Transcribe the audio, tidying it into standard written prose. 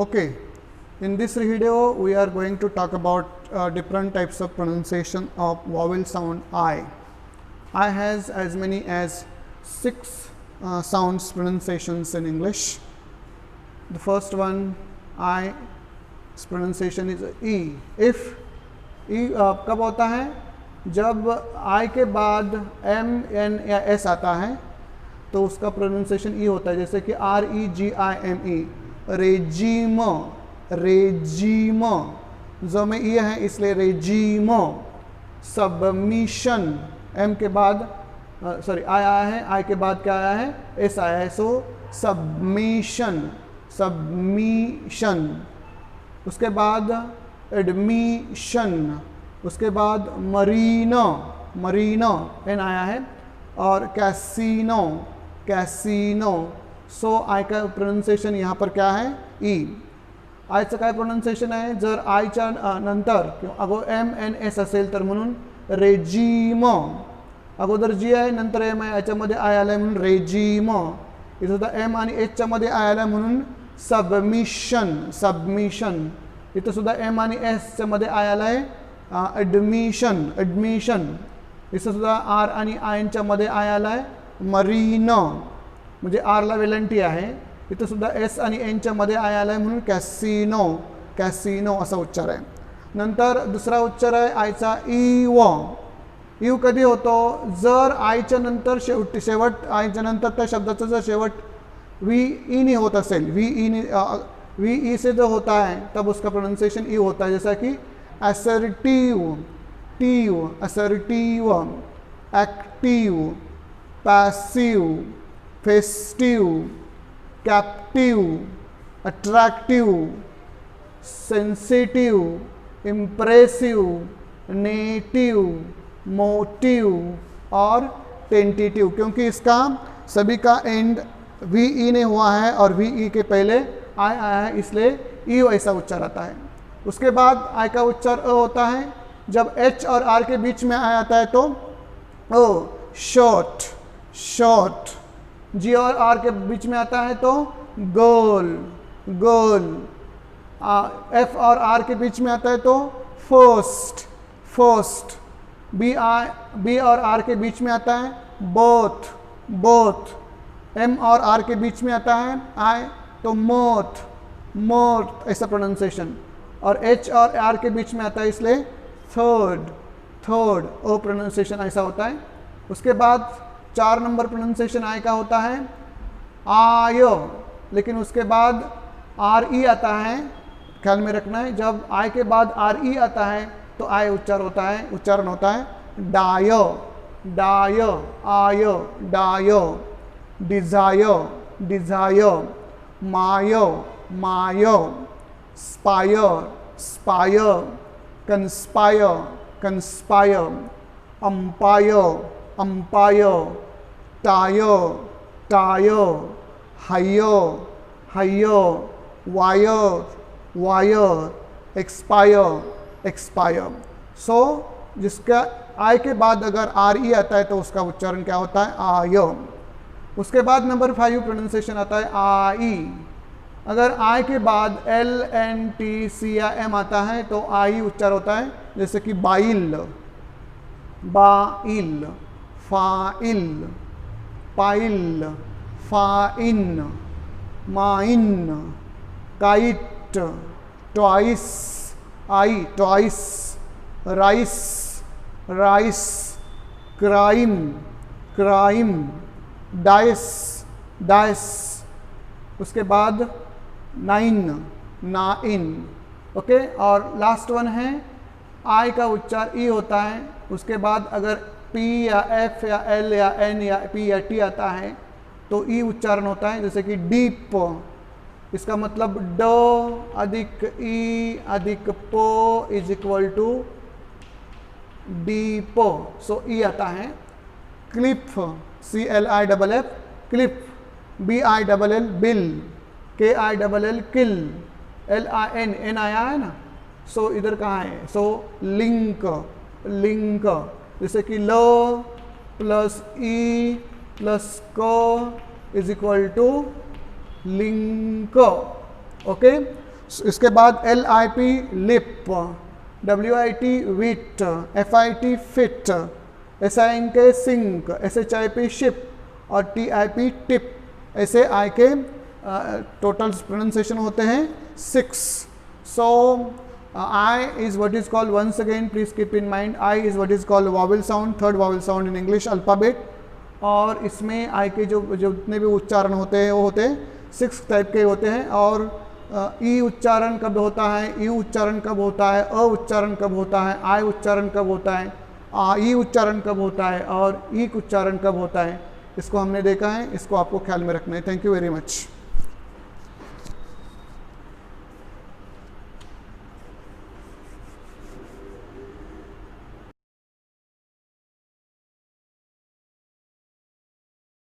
Okay, in this video we are going to talk about different types of pronunciation of vowel sound I. I has as many as 6 sounds pronunciations in English. The first one I pronunciation is E. If E कब होता है? जब I के बाद M, N या S आता है तो उसका प्रोनाउंसिएशन ई होता है, जैसे कि REGIME, रेजिम, रेजिम, जो में ई है इसलिए रेजिम। सबमिशन, एम के बाद सॉरी आई आया है, आई के बाद क्या आया है? एस आया है, सो सबमिशन, सबमिशन। उसके बाद एडमिशन, उसके बाद मरीनो, मरीनो एन आया है, और कैसीनो, कैसीनो। सो आय का प्रोनाउंसिएशन यहाँ पर क्या है? ई। आयचं काय प्रोनाउंसिएशन आहे? जर आयच्या नंतर अगो एम एन एस असेल तर म्हणून रेजिम, अगोदर जी आहे नंतर एम आहे, याच्यामध्ये आय आलाय म्हणून रेजिम, इथं सुद्धा एम आणि एचच्या मध्ये आय आलाय म्हणून सबमिशन, सबमिशन, इथं सुद्धा एम आणि एसच्या मध्ये आय आलाय ॲडमिशन, ॲडमिशन, इथं सुद्धा आर आणि आयच्या मध्ये आय आलाय मरीनो, म्हणजे आरला वेलंटी आहे, इथं सुद्धा एस आणि एनच्या मध्ये आय आलाय म्हणून कॅसिनो, कॅसिनो असा उच्चार आहे। नंतर दुसरा उच्चार आहे आयचा ईव। ईव कधी होतो? जर आयच्या नंतर शेवट आयच्या नंतर त्या शब्दाचा जर शेवट वी ई ने होत असेल, वी ई से जो होता है तब उसका प्रोनाउंसिएशन ई होता है, जैसा कि assertive, tive, assertive, active, passive, festive, captive, attractive, sensitive, impressive, native, motive और टेंटेटिव, क्योंकि इसका सभी का एंड वी ई ने हुआ है और वी ई के पहले आई आया है, इसलिए ई ऐसा उच्चार आता है। उसके बाद आई का उच्चार अ होता है, जब एच और आर के बीच में आ आता है तो ओ, शॉर्ट, शॉर्ट, जी और आर के बीच में आता है तो गोल, गोल, एफ और आर के बीच में आता है तो फर्स्ट, फर्स्ट, बी और आर के बीच में आता है बोथ, बोथ, एम और आर के बीच में आता है आई तो मोथ, मोथ ऐसा प्रोनाउंसिएशन, और एच और आर के बीच में आता है इसलिए थर्ड, थर्ड ओ प्रोनाउंसिएशन ऐसा होता है। उसके बाद 4 नंबर प्रोनाउंसिएशन आई का होता है आय, लेकिन उसके बाद आर ई आता है, ख्याल में रखना है, जब आई के बाद आर ई आता है तो आय उच्चार होता है, उच्चारण होता है dire, dire, ire, dire, desire, desire, mire, mire, spire, spire, conspire, conspire, umpire, umpire, tire, tire, hire, hire, wire, wire, expire, expire. So जिसका आई के बाद अगर आर ई आता है तो उसका उच्चारण क्या होता है? आयो। उसके बाद नंबर 5 प्रोनाउंसिएशन आता है आई। अगर आई के बाद एल एन टी सी या एम आता है तो आई उच्चार होता है, जैसे कि bile, bile, file, pile, fine, mine, kite, twice, I, twice, rice, rice, crime, crime, dice, dice. उसके बाद 9, नाइन, ओके। और लास्ट वन है आई का उच्चार ई होता है, उसके बाद अगर पी या एफ या एल या एन या पी या टी आता है तो ई उच्चारण होता है, जैसे कि डीप, इसका मतलब ड अधिक ई अधिक पो इज इक्वल टू डीपो, सो ई आता है। Cliff, C L I double F, cliff, B I double L, bill, K I double L, kill, L I N, N आया है ना, सो इधर कहाँ है? सो लिंक, लिंक, जैसे कि ल प्लस ई प्लस क is equal to link. Okay, इसके बाद LIP lip, WIT wit, FIT fit, SINK sink, SHIP ship और TIP टिप। ऐसे आई के टोटल प्रोनाउंसिएशन होते हैं 6। सो I is what is called, once again please keep in mind, I is what is called vowel sound, third vowel sound in English alphabet। और इसमें I के जो जितने भी उच्चारण होते हैं वो होते हैं 6 टाइप के होते हैं। और ई उच्चारण कब होता है, ई उच्चारण कब होता है, अ उच्चारण कब होता है, आई उच्चारण कब होता है, ई उच्चारण कब होता है और ई उच्चारण कब होता है, इसको हमने देखा है, इसको आपको ख्याल में रखना है। Thank you very much.